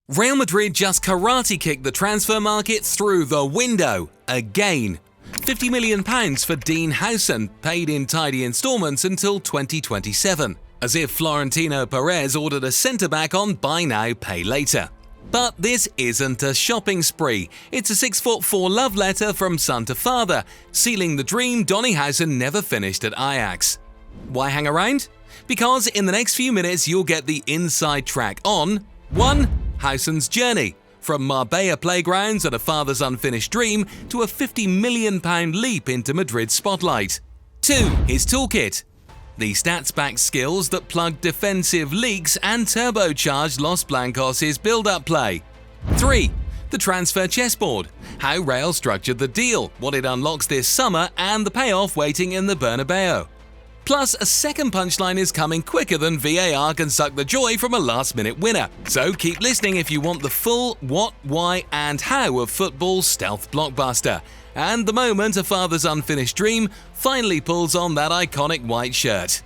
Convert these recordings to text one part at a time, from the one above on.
Real Madrid just karate kicked the transfer market through the window again. £50 million for Dean Huijsen, paid in tidy instalments until 2027, as if Florentino Perez ordered a centre-back on buy now, pay later. But this isn't a shopping spree, it's a 6'4" love letter from son to father, sealing the dream Donny Huijsen never finished at Ajax. Why hang around? Because in the next few minutes you'll get the inside track on 1. Huijsen's journey, from Marbella playgrounds and a father's unfinished dream to a £50 million leap into Madrid's spotlight. 2. His toolkit, the stats-backed skills that plug defensive leaks and turbocharged Los Blancos' build-up play. 3. The transfer chessboard, how Real structured the deal, what it unlocks this summer, and the payoff waiting in the Bernabéu. Plus, a second punchline is coming quicker than VAR can suck the joy from a last-minute winner. So keep listening if you want the full what, why, and how of football's stealth blockbuster. And the moment a father's unfinished dream finally pulls on that iconic white shirt.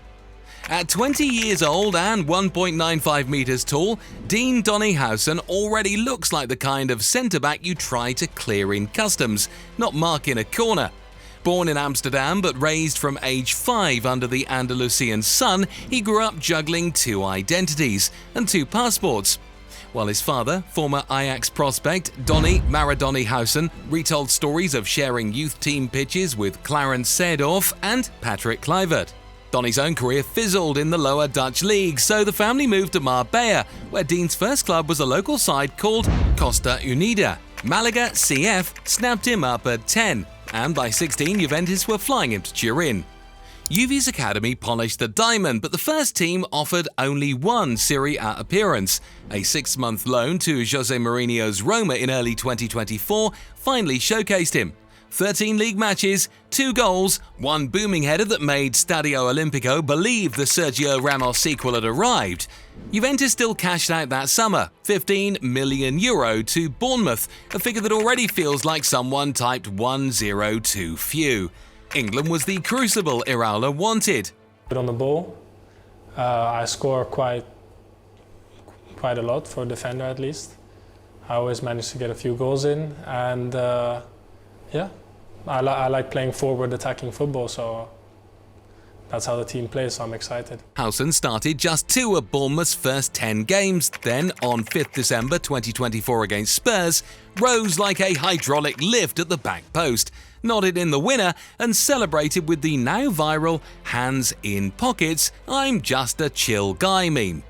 At 20 years old and 1.95 meters tall, Dean Donny Huijsen already looks like the kind of centre-back you try to clear in customs, not mark in a corner. Born in Amsterdam but raised from age 5 under the Andalusian sun, he grew up juggling 2 identities and 2 passports. While his father, former Ajax prospect Donny Maradoni Huijsen, retold stories of sharing youth team pitches with Clarence Seedorf and Patrick Kluivert. Donny's own career fizzled in the lower Dutch league, so the family moved to Marbella, where Dean's first club was a local side called Costa Unida. Malaga CF snapped him up at 10. And by 16, Juventus were flying him to Turin. Juve's academy polished the diamond, but the first team offered only one Serie A appearance. A 6-month loan to Jose Mourinho's Roma in early 2024 finally showcased him. 13 league matches, 2 goals, 1 booming header that made Stadio Olimpico believe the Sergio Ramos sequel had arrived. Juventus still cashed out that summer, €15 million to Bournemouth, a figure that already feels like someone typed 1-0 too few. England was the crucible Iraola wanted. On the ball, I score quite a lot for a defender at least. I always manage to get a few goals in, and I like playing forward attacking football, so that's how the team plays, so I'm excited. Huijsen started just 2 of Bournemouth's first 10 games, then on 5th December 2024 against Spurs, rose like a hydraulic lift at the back post, nodded in the winner and celebrated with the now viral hands in pockets, I'm just a chill guy meme.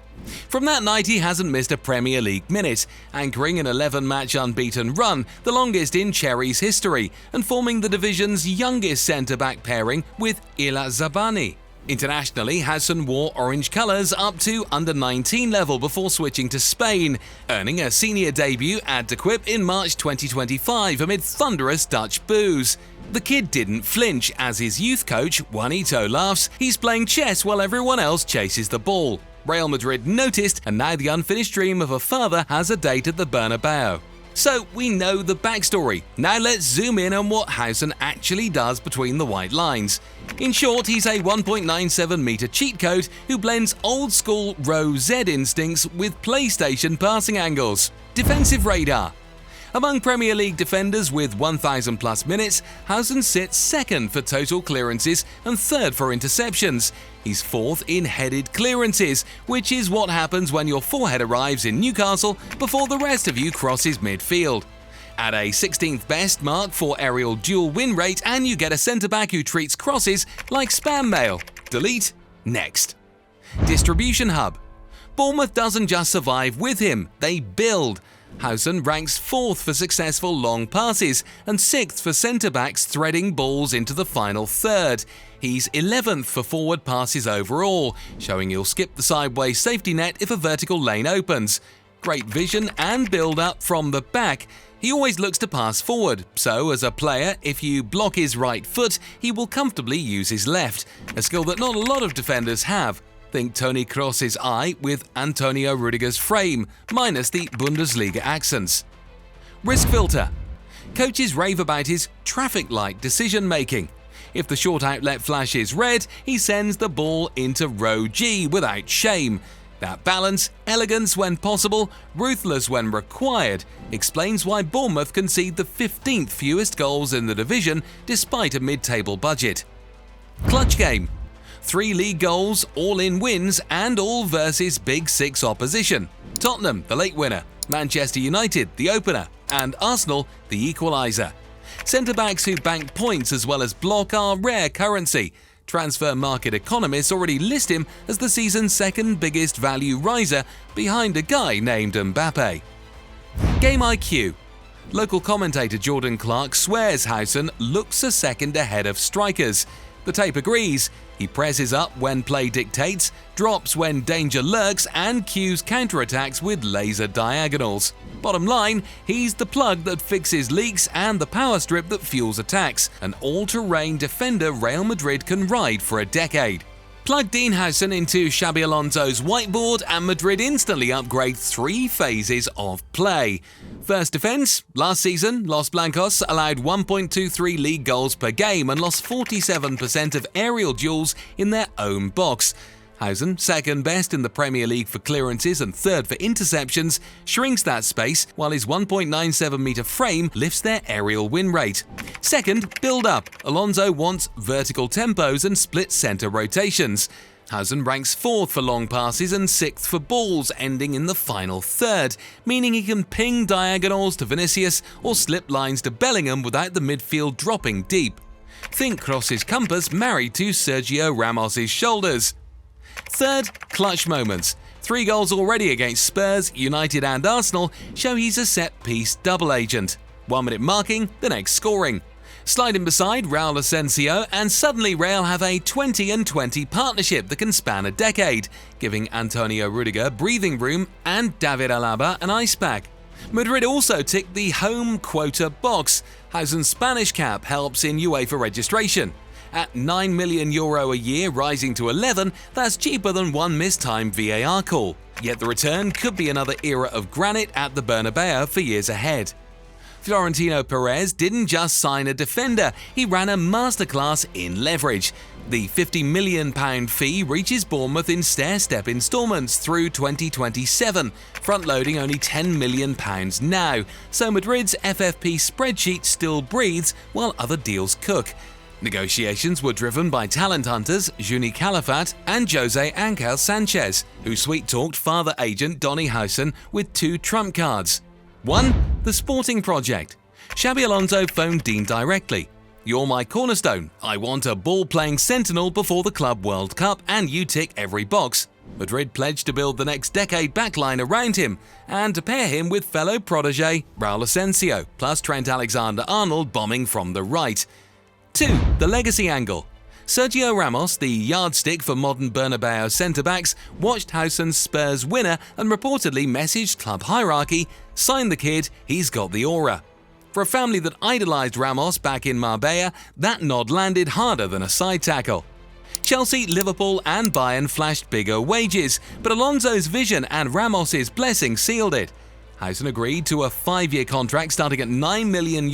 From that night he hasn't missed a Premier League minute, anchoring an 11-match unbeaten run, the longest in Cherry's history, and forming the division's youngest centre-back pairing with Ila Zabani. Internationally, Huijsen wore orange colours up to under-19 level before switching to Spain, earning a senior debut at De Kuip in March 2025 amid thunderous Dutch boos. The kid didn't flinch as his youth coach, Juanito, laughs, he's playing chess while everyone else chases the ball. Real Madrid noticed, and now the unfinished dream of a father has a date at the Bernabéu. So we know the backstory. Now let's zoom in on what Huijsen actually does between the white lines. In short, he's a 1.97 meter cheat code who blends old-school row Z instincts with PlayStation passing angles. Defensive radar. Among Premier League defenders with 1,000+ minutes, Huijsen sits 2nd for total clearances and 3rd for interceptions. He's 4th in headed clearances, which is what happens when your forehead arrives in Newcastle before the rest of you crosses midfield. Add a 16th best mark for aerial duel win rate and you get a centre-back who treats crosses like spam mail. Delete. Next. Distribution hub. Bournemouth doesn't just survive with him, they build. Huijsen ranks 4th for successful long passes and 6th for centre-backs threading balls into the final third. He's 11th for forward passes overall, showing he'll skip the sideways safety net if a vertical lane opens. Great vision and build-up from the back. He always looks to pass forward, so as a player, if you block his right foot, he will comfortably use his left, a skill that not a lot of defenders have. Think Toni Kroos's eye with Antonio Rudiger's frame, minus the Bundesliga accents. Risk filter. Coaches rave about his traffic light decision-making. If the short outlet flashes red, he sends the ball into row G without shame. That balance, elegance when possible, ruthless when required, explains why Bournemouth concede the 15th fewest goals in the division despite a mid-table budget. Clutch game. 3 league goals, all in wins, and all versus Big Six opposition. Tottenham, the late winner, Manchester United, the opener, and Arsenal, the equaliser. Centre-backs who bank points as well as block are rare currency. Transfer market economists already list him as the season's second biggest value riser, behind a guy named Mbappe. Game IQ. Local commentator Jordan Clark swears Huijsen looks a second ahead of strikers. The tape agrees. He presses up when play dictates, drops when danger lurks, and cues counterattacks with laser diagonals. Bottom line, he's the plug that fixes leaks and the power strip that fuels attacks, an all-terrain defender Real Madrid can ride for a decade. Plug Dean Huijsen into Xabi Alonso's whiteboard and Madrid instantly upgrade 3 phases of play. First defence. Last season, Los Blancos allowed 1.23 league goals per game and lost 47% of aerial duels in their own box. Huijsen, second best in the Premier League for clearances and third for interceptions, shrinks that space while his 1.97-metre frame lifts their aerial win rate. Second, build-up. Alonso wants vertical tempos and split centre rotations. Huijsen ranks 4th for long passes and 6th for balls, ending in the final third, meaning he can ping diagonals to Vinicius or slip lines to Bellingham without the midfield dropping deep. Think crosses compass married to Sergio Ramos' shoulders. Third, clutch moments. 3 goals already against Spurs, United and Arsenal show he's a set-piece double agent. 1 minute marking, the next scoring. Slide him beside Raul Asensio and suddenly Real have a 20-20 partnership that can span a decade, giving Antonio Rudiger breathing room and David Alaba an ice pack. Madrid also tick the home quota box. Huijsen's Spanish cap helps in UEFA registration. At €9 million a year rising to 11, that's cheaper than one mistimed VAR call. Yet the return could be another era of granite at the Bernabéu for years ahead. Florentino Perez didn't just sign a defender, he ran a masterclass in leverage. The £50 million fee reaches Bournemouth in stair-step instalments through 2027, front-loading only £10 million now, so Madrid's FFP spreadsheet still breathes while other deals cook. Negotiations were driven by talent hunters Juni Calafat and Jose Angel Sanchez, who sweet-talked father agent Dean Huijsen with 2 trump cards. 1. The sporting project. Xabi Alonso phoned Dean directly. "You're my cornerstone. I want a ball-playing sentinel before the Club World Cup and you tick every box." Madrid pledged to build the next decade backline around him and to pair him with fellow protege Raul Asensio, plus Trent Alexander-Arnold bombing from the right. 2. The legacy angle. Sergio Ramos, the yardstick for modern Bernabéu centre-backs, watched Huijsen's Spurs winner and reportedly messaged club hierarchy, "Sign the kid, he's got the aura." For a family that idolised Ramos back in Marbella, that nod landed harder than a side tackle. Chelsea, Liverpool and Bayern flashed bigger wages, but Alonso's vision and Ramos' blessing sealed it. Huijsen agreed to a 5-year contract starting at €9 million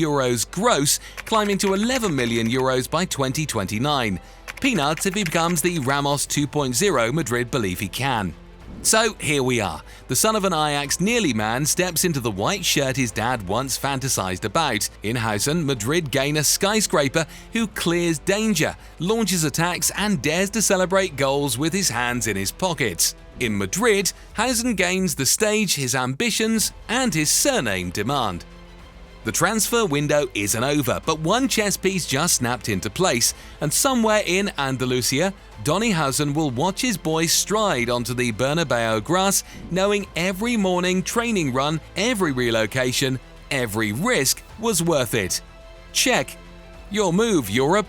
gross, climbing to €11 million by 2029. Peanuts if he becomes the Ramos 2.0 Madrid believe he can. So here we are. The son of an Ajax nearly man steps into the white shirt his dad once fantasized about. In Huijsen, Madrid gain a skyscraper who clears danger, launches attacks and dares to celebrate goals with his hands in his pockets. In Madrid, Huijsen gains the stage his ambitions and his surname demand. The transfer window isn't over, but one chess piece just snapped into place, and somewhere in Andalusia, Dean Huijsen will watch his boys stride onto the Bernabéu grass, knowing every morning training run, every relocation, every risk was worth it. Check. Your move, Europe.